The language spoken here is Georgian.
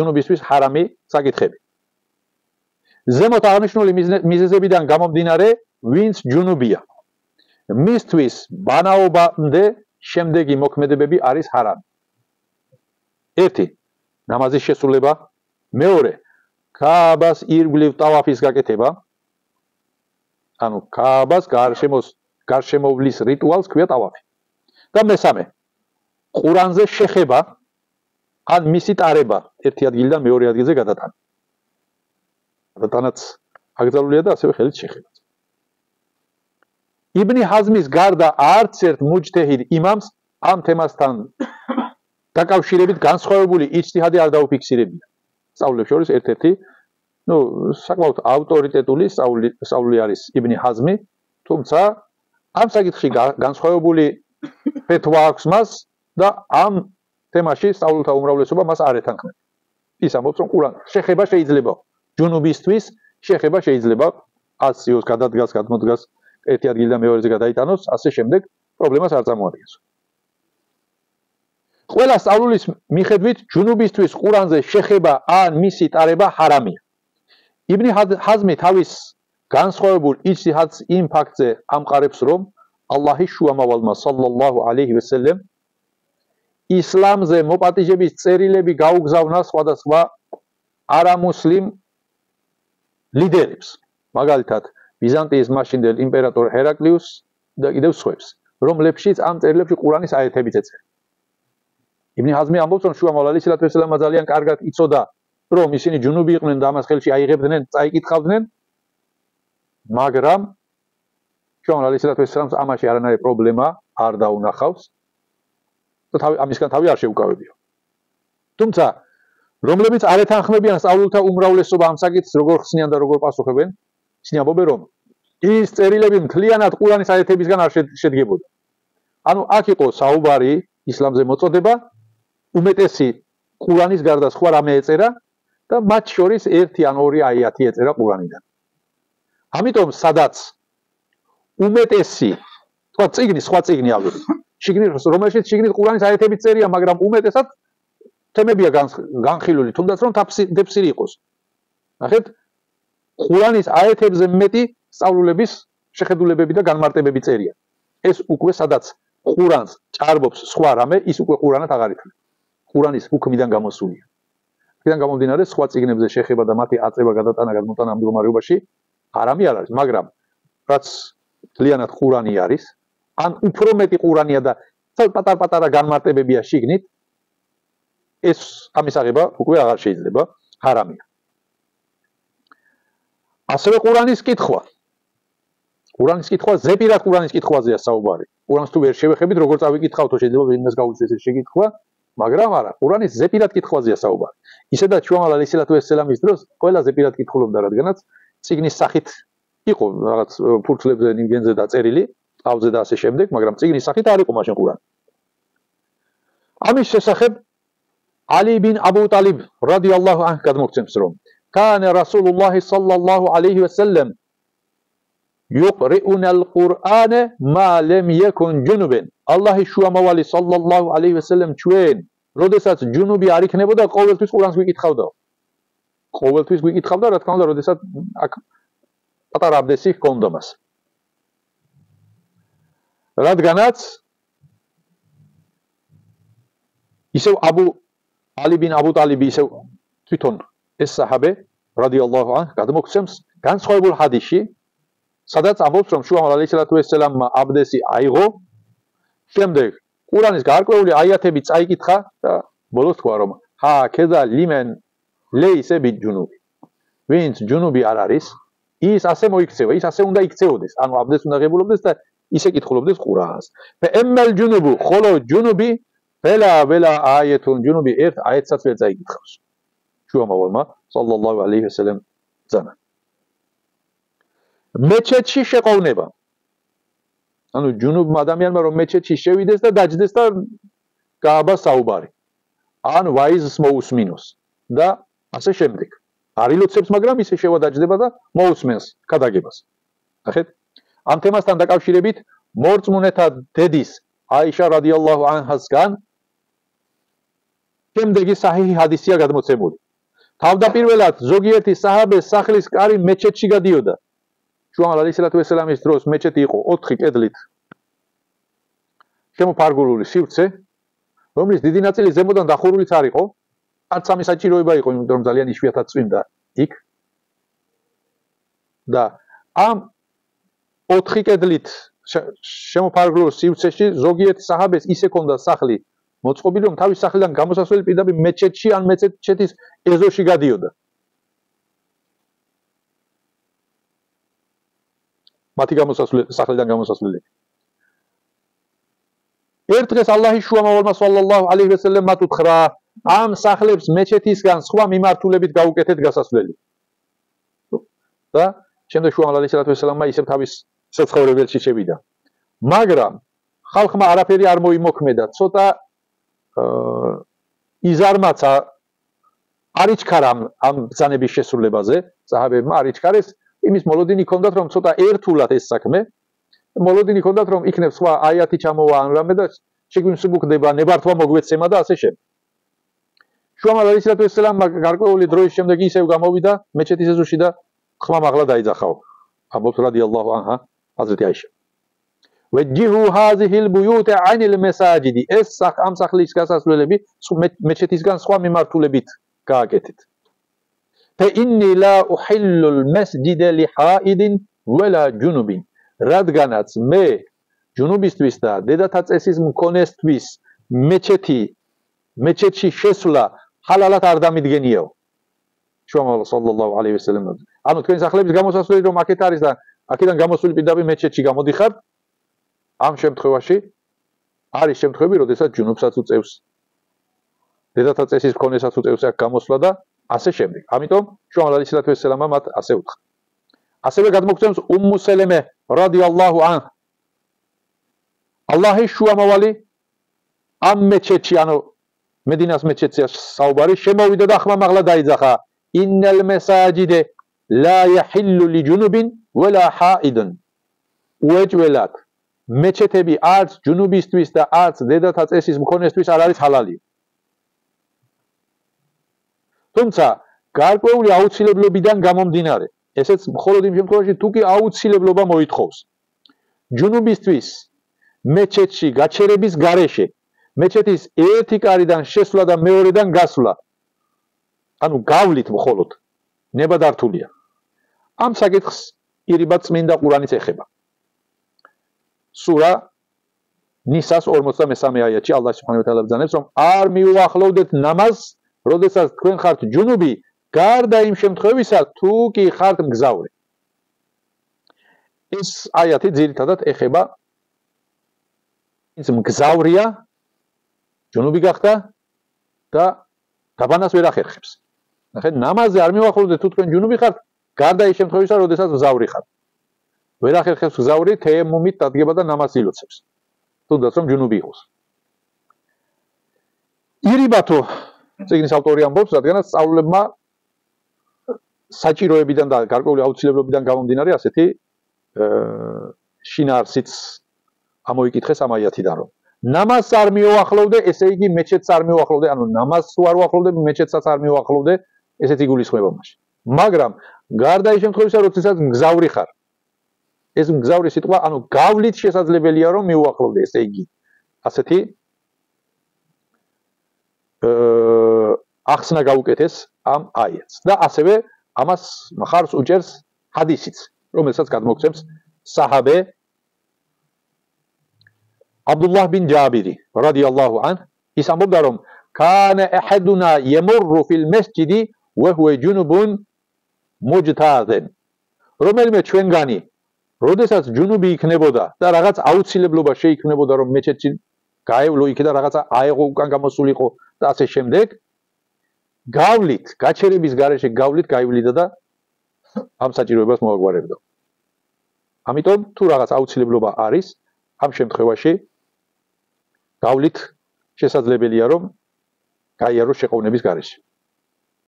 ჯუნუბისთვის ჰარამი საკითხები. ზემოთ აღნიშნული მიზეზებიდან გამომდინარე, ვინც ჯუნუბია, მისთვის ბანაობამდე შემდეგი მოქმედებები არის ჰარამი. 1. ნამაზის შესრულება, 2. ქააბას ირგვლივ ტავაფის გაკეთება, ანუ ქააბას გარშემოვლის რიტუალს ქვია ტავაფი. და 3. ყურანზე შეხება ან მისი ტარება ერთი ადგილიდან მეორე ადგილზე გადატანა. გადატანაც აკრძალულია და ასევე ხელით შეხება. იბნი ჰაზმის გარდა არც ერთ მუჯთეჰიდ იმამს ამ თემასთან დაკავშირებით განსხვავებული იჯტიჰადი არ დაუფიქსირებია. სწავლულებს შორის ერთ-ერთი, საკმაოდ ავტორიტეტული სწავლული არის იბნი ჰაზმი, თუმცა ამ საკითხში განსხვავებული ფეთვა აქვს მას და ამ თემაში სწავლულთა უმრავლესობა მას არ ეთანხმება. ის ამბობს, რომ ყურან შეხება შეიძლება ჯუნუბისთვის, შეხება შეიძლება აციოს გადადგას, გადმოდგას ერთი ადგილიდან მეორეზე გადაიტანოს, ასე შემდეგ პრობლემას არ წარმოადგენს. ყველა სწავლულის მიხედვით ჯუნუბისთვის ყურანზე შეხება ან მისი ტარება ჰარამია. იბნი ჰაზმი თავის განსხვავებულ იჯტიჰადს იმ ფაქტზე ამყარებს, რომ ალლაჰის შუამავალმა სალლალლაჰუ ალეიჰი ვესელემ ისლამზე მოპატიჟების წერილები გაუგზავნა სხვადასხვა არამუსლიმ ლიდერებს, მაგალითად ბიზანტიის მაშინდელ იმპერატორ ჰერაკლიუსს და კიდევ სხვებს, რომლებშიც ამ წერილებში ყურანის აიეთებიც ეწერა. იბნი ჰაზმი ამბობს, რომ შუამავალ ალეისალათუესალამმა ძალიან კარგად იცოდა, რომ ისინი ჯუნუბი იყვნენ და ამას ხელში აიღებდნენ, წაიკითხავდნენ, მაგრამ შუამავალ ალეისალათუესალამს ამაში არანაირი პრობლემა არ დაუნახავს და ამისგან თავი არ შეუკავებია. თუმცა, რომლებიც არ ეთანხმებიან სწავლულთა უმრავლესობა ამ საკითხს, როგორ ხსნიან და როგორ პასუხებენ, ისინი ამბობენ, რომ ის წერილები მთლიანად ყურანის აიეთებისგან არ შედგებოდა. ანუ აქ იყო საუბარი ისლამზე მოწოდება, უმეტესი ყურანის გარდა სხვა რამე ეწერა და მათ შორის ერთი ან ორი აიათი ეწერა ყურანიდან. ამიტომ სადაც უმეტესი, თქვა წიგნი, სხვა წიგნი ავიღეთ. შიგნით, რომელშიც შიგნით ყურანის აიათებით წერია, მაგრამ უმეტესად თემებია განხილული, თუნდაც რომ დაფსირი იყოს. ნახეთ, ყურანის აიათებზე მეტი სწავლულების შეხედულებები და განმარტებები წერია. ეს უკვე სადაც ყურანს ჭარბობს სხვა რამე, ის უკვე ყურანად აღარ ითვლება. ყურანის ჰუქმიდან გამოსულია. აქედან გამომდინარე, სხვა წიგნებზე შეხება და მათი აწება, გადატანა, გადმოტანა ამ მდგომარეობაში არამე არ არის, მაგრამ რაც მთლიანად ყურანი არის, ან უფრო მეტი ყურანია და პატარ-პატარა განმარტებებია შიგნით, ეს ამის აღება უკვე აღარ შეიძლება, ჰარამია. ასევე ყურანის კითხვა. ყურანის კითხვა, ზეპირად ყურანის კითხვაზეა საუბარი. ყურანს თუ ვერ შევეხებით, როგორ წავიკითხავთო, შეიძლება ვინმეს გაუწეს ეს შეკითხვა, მაგრამ არა, ყურანის ზეპირად კითხვაზეა საუბარი. ისედაც შუამავალ ალეისალათუესალამის დროს ყველა ზეპირად კითხულობდა, რადგანაც წიგნის სახით იყო რაღაც ფურცლებზე ნინგენზე დაწერილი, ყავზე და ასე შემდეგ, მაგრამ წიგნის სახით არ იყო მაშინ ყურანი. ამის შესახებ ალი ბინ აბუ ტალიბ რადიალლაჰუ ანჰუ გადმოგცემს, რომ კანა რასულულლაჰი სალლალლაჰუ ალეიჰი ვესელემ يقرؤون القرآن ما لم يكن جنبا الله შუამავალი სალლალლაჰუ ალეიჰი ვესელემ ჩვენ როდესაც ჯუნუბი არ იქნებოდა ყოველთვის ყურანს გვიკითხავდა. ყოველთვის გვიკითხავდა, რა თქმა უნდა, როდესაც აქ პატარა აბდესი ჰქონდა მას. რადგანაც ისევ ალი ბინ აბუ ტალიბი ისევ თვითონ ეს საჰაბე რადიალლაჰუ ანჰუ გადმოგცემს განსხვავებულ ჰადისში, სადაც ამბობს, რომ შუამავალ ალეისალათუესალამმა აბდესი აიღო, შემდეგ ყურანის გარკვეული აიათები წაიკითხა და ბოლოს თქვა, რომ ჰაკეზა ლიმენ ლეისე ბიჯუნუბი. ვინც ჯუნუბი არ არის, ის ასე მოიქცევა, ის ასე უნდა იქცეოდეს, ანუ აბდესს უნდა ღებულობდეს და ისე კითხულობდეს ყურანს. ფემელ ჯუნუბუ, ხოლო ჯუნუბი ველა აიეთუნ ჯუნუბი ერთ აიეთსაც ვერ წაიკითხავს. შუამავალმა სალლალლაჰუ ალეიჰი ვესელემ ძანა. მეჩეთში შეყოვნება. ანუ ჯუნუბმა ადამიანმა რომ მეჩეთში შევიდეს და დაჯდეს და გააბას საუბარი. ან ვაიზს მოусმინოს და ასე შემდეგ. არ ილოცებს, მაგრამ ისე შევადაჯდება და მოусმენს ქადაგებას. ნახეთ? ამ თემასთან დაკავშირებით მორწმუნეთა დედის აიშა რადიალლაჰუ ანჰასგან შემდეგი საჰიჰი ჰადისია გადმოცემული. თავდაპირველად ზოგიერთი საჰაბეს სახლის კარი მეჩეთში გადიოდა. შუამალ ალეისალათუ ვესალამის დროს მეჩეთი იყო 4 კედლით შემოფარგლული სივრცე, რომლის დიდი ნაწილი ზემოდან დახურულიც არ იყო, არც სამი საჭიროება იყო, იმიტომ რომ ძალიან იშვიათად წვიმდა იქ. და ამ 4 კედლით შემოფარგლულ სივრცეში ზოგიერთ საჰაბეს ისე ჰქონდა სახლი მოწყობილი, რომ თავის სახლიდან გამოსასვლელი პირდაპირ მეჩეთში ან მეჩეთის ეზოში გადიოდა. მათი სახლიდან გამოსასვლელი. ერთ დღეს ალლაჰის შუამავალმა სალლალლაჰუ ალეიჰი ვესალამ მათ უთხრა, ამ სახლებს მეჩეთისგან სხვა მიმართულებით გაუკეთეთ გასასვლელი. და შემდეგ შუამავალ ალეიჰი ვესალამმა ისევ თავის საცხოვრებელში შევიდა. მაგრამ ხალხმა არაფერი არ მოიმოქმედა, ცოტა იზარმაცა არ იჩქარა ამ ბრძანების შესრულებაზე, საჰაბებმა არ იჩქარეს, იმის მოლოდინი ჰქონდათ, რომ ცოტა ერთულად ეს საქმე, მოლოდინი ჰქონდათ, რომ იქნებ სხვა აიათი ჩამოვა ან რამე და შეგვიმსუბუქდება, ნებართვა მოგვეცემა და ასე შემდეგ. შუამალ ალეიჰი ვესალამმა გარკვეული დროის შემდეგ ისევ გამოვიდა მეჩეთის ეზოში და ხმა მაღლა დაიძახაო. ამბობს რადიალლაჰუ ანჰა ჰაზრეთი აიშა. ვეჯიჰუ ჰაზიჰილ ბუიუტ ანილ მესაჯიდი. ეს ამ სახლის გასასვლელები მეჩეთისგან სხვა მიმართულებით გააკეთეთ. ფე ინნი ლა უჰილლულ მასჯიდა ლიჰაიდინ ვალა ჯუნუბინ. რადგანაც მე ჯუნუბისთვის და დედათა წესის მქონესთვის მეჩეთში შესვლა ჰალალად არ დამიდგენიაო. შუამავალ სალლალლაჰუ ალეიჰი ვესალამ. ანუ თქვენ სახლების გამოსასვლელი რომ აქეთ არის და აქედან გამოსული პირდაპირ მეჩეთში გამოდიხარ, ამ შემთხვევაში არის შემთხვევები, როდესაც ჯუნუბსაც უწევს, დედათა წესის მქონესაც უწევს აქ გამოსვლა და ასე შემდეგ. ამიტომ შუამავალ ალეიჰი ვესალამმა მათ ასე უთხრა. ასევე გადმოგცემს უმმუ სელემე რადიალლაჰუ ანჰა. ალლაჰის შუამავალი ამ მეჩეთში, ანუ მედინას მეჩეთში საუბარი, შემოვიდა და ხმა მაღლა დაიძახა. ინნალ მესაჯიდე ლა იჰილლუ ლიჯუნუბინ ვალა ჰაიდინ. უეჭველად მეჩეთები არც ჯუნუბისთვის და არც დედათა წესის მქონესთვის არ არის ჰალალი. თუმცა გარკვეული აუცილებლობიდან გამომდინარე, ესეც მხოლოდ იმ შემთხვევაში თუ კი აუცილებლობა მოითხოვს. ჯუნუბისთვის მეჩეთში გაჩერების გარეშე, მეჩეთის ერთი კარიდან შესვლა და მეორედან გასვლა, ანუ გავლით მხოლოდ, ნებადართულია. ამ საკითხს ირიბად წმინდა ყურანიც ეხება. სურა ნისას 43 აიათში ალლაჰ სუბჰანაჰუ ვა თაალა ბრძანებს, რომ არ მიუახლოვდეთ ნამაზს, როდესაც თქვენ ხართ ჯუნუბი, გარდა იმ შემთხვევისა, თუ კი ხართ მგზავრი. ეს აიათი ძირითადად ეხება ის მგზავრია, ჯუნუბი გახდა და დაბანას ვერ ახერხებს. ნახეთ, ნამაზზე არ მიუახლოვდეთ თუ თქვენ ჯუნუბი ხართ, გარდა იმ შემთხვევისა, როდესაც მგზავრი ხართ. ვერ ახერხებს მგზავრი, თეემუმით დადგება და ნამაზს ილოცებს. თუნდაც რომ ჯუნუბი იყოს. ირიბათო წიგნის ავტორი ამბობს, რადგანაც სწავლულებმა საჭიროებიდან და გარკვეული აუცილებლობიდან გამომდინარე ასეთი შინაარსიც ამოიკითხეს ამ აიათიდან, რომ ნამაზს არ მიუახლოვდე, ესე იგი მეჩეთს არ მიუახლოვდე, ანუ ნამაზს არ უახლოვდე, მეჩეთსაც არ მიუახლოვდე, ესეც იგულისხმება მაშინ. მაგრამ გარდა იმ შემთხვევისა, როდესაც მგზავრი ხარ, ეს მგზავრი სიტყვა, ანუ გავლით შესაძლებელია რომ მიუახლოვდე, ესე იგი ასეთი ახსნა გაუკეთეს ამ აიათს. და ასევე ამას მხარს უჭერს ჰადისიც, რომელსაც გადმოგცემს საჰაბე აბდულლაჰ ბინ ჯაბირი რადიალლაჰუ ანჰ. ის ამბობდა, რომ კანა აჰადუნა යემურუ ფილ მასჯიდი ვა ჰუვა ჯუნუბუნ მუჯტაზენ. რომელიმე ჩვენგანი როდესაც ჯუნუბი იქნებოდა და რაღაც აუცილებლობა შეიქმნებოდა, რომ მეჩეთში გაევლო იქ და რაღაცა აეღო უკან გამოსულიყო და ასე შემდეგ, გავლით, გაჩერების გარეშე გავლით გაივლიდა და ამ საჭიროებას მოაგვარებდა. ამიტომ თუ რაღაც აუცილებლობა არის, ამ შემთხვევაში გავლით შესაძლებელია რომ გაიაროს შეყოვნების გარეშე.